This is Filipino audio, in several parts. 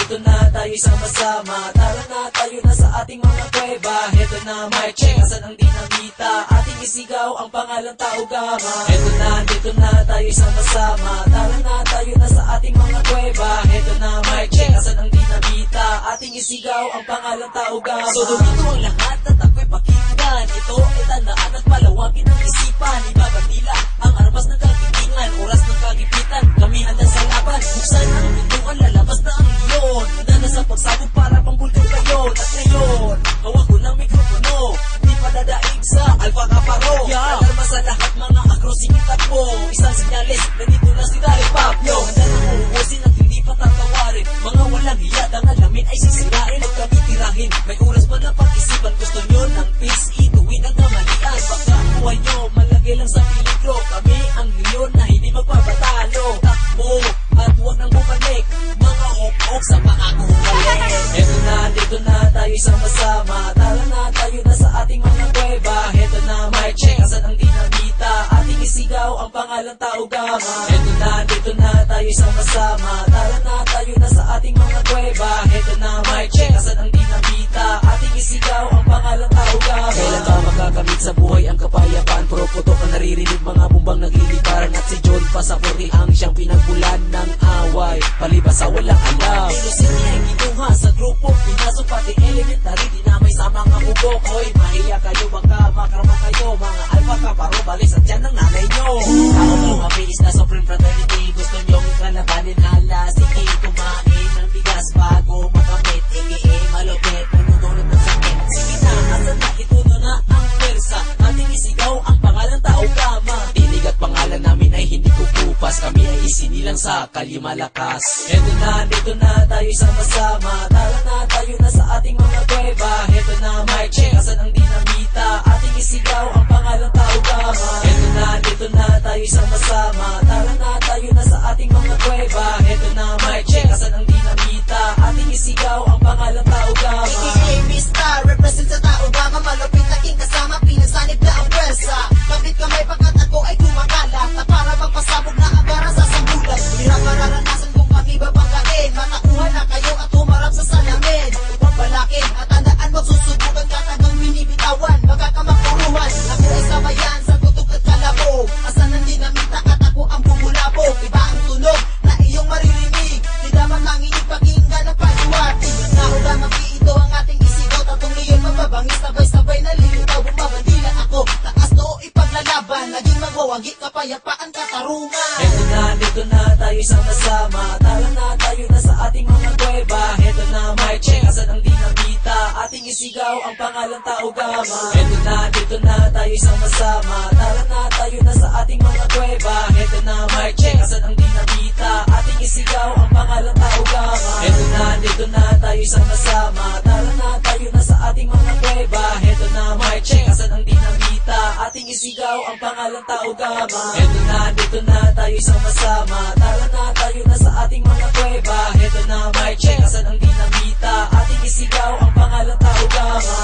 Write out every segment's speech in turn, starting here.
dito na tayo sama-sama. Tara na tayo na sa ating mga kuweba. Heto na mic check, asan ang dinamita? Ating isigaw ang pangalang Tao Gama. Heto na, dito na tayo sama-sama. Tara na tayo na sa ating mga kuweba. Heto na mic check, asan ang dinamita? Ating isigaw ang pangalang Tao Gama. So dumito ang lahat at ako'y pakinggan. Ito ay tandaan at palawagin ang isipan. Ibabandila ang armas ng kagitingan, oras ng kagipitan. Kami handa sa laban, buksan ang pintuan, lalabas na ang leon. Handa na sa pagsabog para pambulkan kayo. At ngayon, hawak ko ng mikropono, di pa dadaig sa Alpha Kaparo. Alarma sa lahat mga agro, sige takbo. Isang sinyalis, nandito na si Dari Pablo. Handa na uusin at hindi pa tatawarin. Mga walang hiyad, ang alamin ay sisirain at kami tirahin. May oras pa na pag-isipan, gusto nyo ng peace, ituwin ang kamalian. Baka buhay nyo, malagay lang sa peligro. Kami ang leon na hindi magpabatalo. Takbo at huwag nang bumalik, mga ok-ok sa pangagumalik. Heto na, dito na tayo sama-sama. Tara na tayo na sa ating mga kuweba. Heto na mic check, asan ang dinamita? Ating isigaw ang pangalang Tao Gama. Heto na, dito na tayo sama-sama. Tara na tayo na sa ating mga kuweba. Heto na mic check, asan ang dinamita? Ating isigaw ang pangalang Tao Gama. Kailan ka makakamit sa buhay ang kapayapaan? Puro putok ang naririnig, mga bumbang naglilitaran. At si John Pasapuri ang siyang pinagbulan ng away, palibas sa walang alam. Pero sini ay kinuha sa grupo, pinasok pati elementary, di na may sa mga bubok. Hoy, mahiya kayo, baka makrama kayo. Mga Alpha Kaparo, balis at yan ang nanay nyo. Tao mo, mabilis na Supreme Fraternity. Gusto nyong kalabanin, hala, sige, kumain ng bigas bago makamit. Ike, malupit, manunulot ng sakit. Sige na, asan na, ituno na ang persa. Ating isigaw ang pangalang Tao Gama. Tinig at pangalan namin ay hindi kukupas. Kami ay isinilang sa Kalye Malakas. Heto na, dito na tayo sama-sama. Tara na tayo na sa ating mga kuweba. Heto na mic check, asan ang dinamita? Ating isigaw ang pangalang Tao Gama. Heto na, dito na tayo sama-sama. Tara na tayo na sa ating mga kuweba. Heto na mic check, asan ang dinamita? Ating isigaw ang pangalang Tao Gama. Mr. Represent sa Tao Gama, malupit aking kasama, pinasanib na ang pwersa. Kapit kamay pagkat ako ay kumakalat, na para magpasabog na agaran sa sambulan. Hirap mararanasan kung kami babanggain, matakuhan na kayo at humarap sa salamin. Huwag balakin at tandaan, magsusubukan ka tagang minibitawan, magkakamakuruhan. Ako ay sabayan sa tutok at kalabog, asan ang dinamita at ako ang bumulabog. Iba ang tunog na iyong maririnig, di dapat nanginig pakinggan ang paliwanag. Tao Gama, ito ang ating isigaw, tatong leon mababangis, sabay-sabay nalilitaw, bumabandila ako, taas noo ipaglalaban, naging magwawagi, kapayapaan, katarungan. Heto na, dito na tayo sama-sama. Tara na tayo na sa ating mga kuweba. Heto na mic check, asan ang dinamita? Ating isigaw ang pangalang Tao Gama. Heto na, dito na tayo sama-sama. Tara na tayo na sa ating mga kuweba. Heto na mic check, asan ang dinamita? Ating isigaw ang pangalang Tao Gama. Heto na, dito na tayo sama-sama. Tara na tayo na sa ating mga kuweba. Heto na mic check, asan ang dinamita? Ating isigaw ang pangalang Tao Gama. Heto na, dito na tayo sama-sama. Tara na tayo na sa ating mga kuweba. Heto na mic check, asan ang dinamita? Ating isigaw ang pangalang Tao Gama.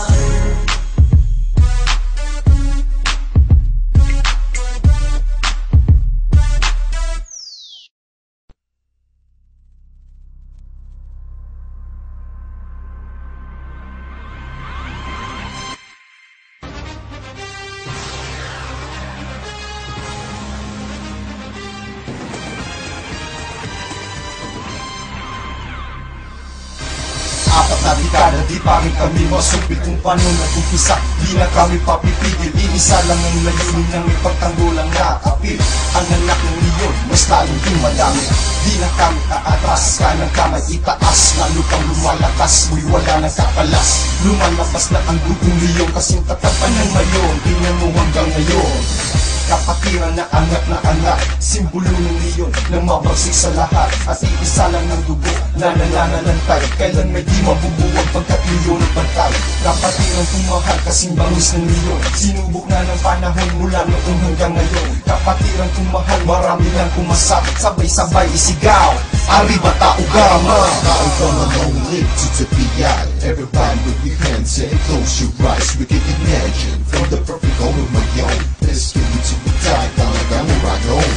Apat na dekada, di pa rin kami masupil kung paano nag-umpisa. Di na kami papipigil, iisa lang ang layunin ng ipagtanggol ang nakapil. Ang anak ng leon, mas lalong dumadami. Di na kami aatras, kanang kamay itaas. Lalo kang lumalakas, mo'y wala nang kapalas. Lumalabas na ang dugong leon, kasing tatapan ng mayon. Tingnan mo hanggang ngayon, kapatiran na anak, simbolo ng leon na mabagsik sa lahat. At iisa lang ng dugo na nananalantay, kailan may di mabubuwag pagkat leon ang pantay. Kapatiran kong mahal, kasing bangus ng leon, sinubok na ng panahon mula noong hanggang ngayon. Kapatiran kong mahal, marami lang kumasap, sabay-sabay isigaw, arriba Tao Gama. Tao Gama, long live to Tepiay. Everybody with your hands and close your eyes. We can imagine from the perfect home of my own. Let's give it to the die, Tao Gama, rock on.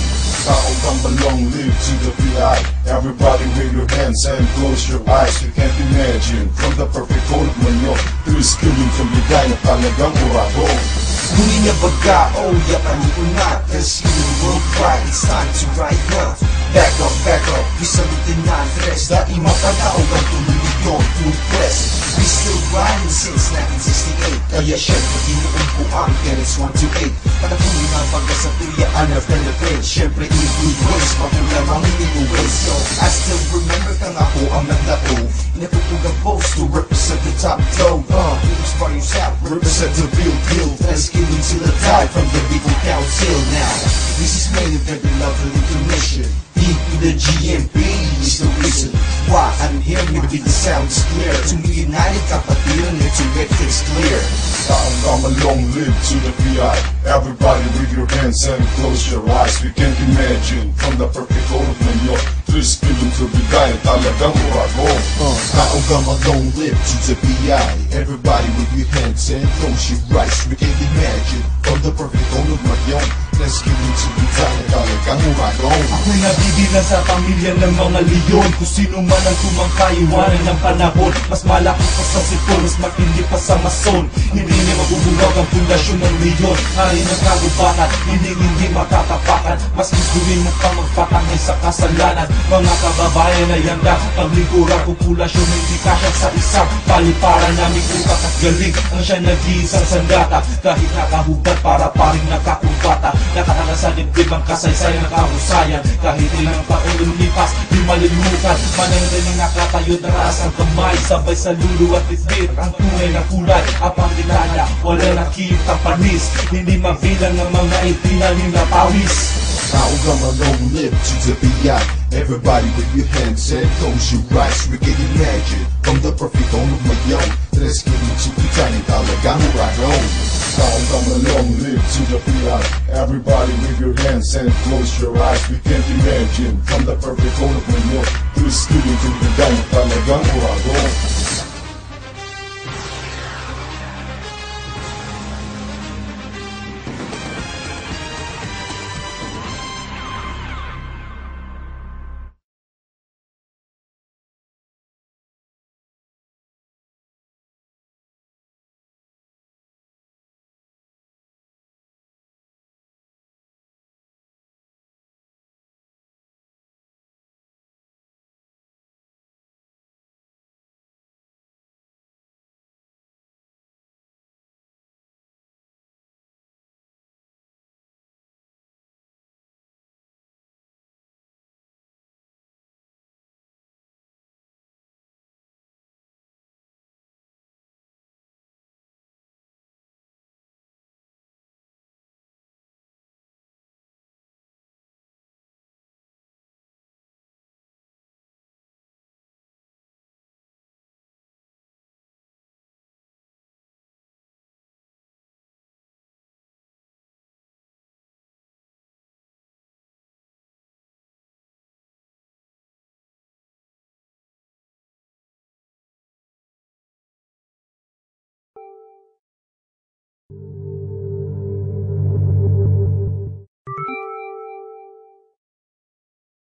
Taong kang long live to the PI. Everybody wave your hands and close your eyes. You can't imagine from the perfect code of Manyo to the skilling to bigay na talagang urago. Huli na baga, oh yapanin ko na. Cause you will cry, it's time to ride na. Back up, isalutin na ang tres. Dahil mapataog ang tumulig yun, full press. We still riding since 1968. Kaya syempre inuun ko ang Tennis 128. Panahuli ng pagkasatuyaan of penetrate. Syempre in good ways, magulang ang illegal ways. So I still remember kang ako ang naglato. Inapupugang post to represent the top dog. Please by yourself, represent the real deal. Let's get into the die from the Beagle Council now. This is made of every lovely information. The GMP is the reason why I'm here. Maybe the sound is clear. To me united kapatiran, to make things clear. Taong long live to the PI. Everybody with your hands and close your eyes. We can't imagine from the perfect code of Manyo to the skilling to bigay na talagang urago. Taong long live to the PI. Everybody with your hands and close your eyes. We can't imagine from the perfect code of Manyo. Let's get into the time talagang urago. Ako'y nabibilang sa pamilya ng mga leon. Kung sino man ang tumangkaiwanan ng panahon. Mas malaki pa sa sipon, mas matindi pa sa mason. Hindi niya mabubuwag ang pundasyon ng leon. Hari ng kagubatan, hindi makatapakan. Mas gustuin mo pa magpatangay sa kasalanan. Mga kababayan ay handa paglingkuran. Populasyon na hindi kasya sa isang paliparan. Naming utak at galing ang siya nag-iisang sandata. Kahit nakahubad para paring nakakumpata. Nakatala sa dibdib ang kasaysayan ng kahusayan. Kahit ilang taon lumipas, di malilimutan. Mananggaling nakatayo, taas ang kamay. Sabay sa lulu at itbit ang tunay na kulay. Apang dinala, wala nakitang panis. Hindi mabilang ang mga itinanim na pawis. Taong long live to the PI. Everybody with your hands and close your eyes. We can imagine from the perfect code of Manyo. Let's get into the time talagang urago. Taong long live to the PI. Everybody with your hands and close your eyes. We can't imagine from the perfect code of Manyo to the skilling to bigay na talagang urago.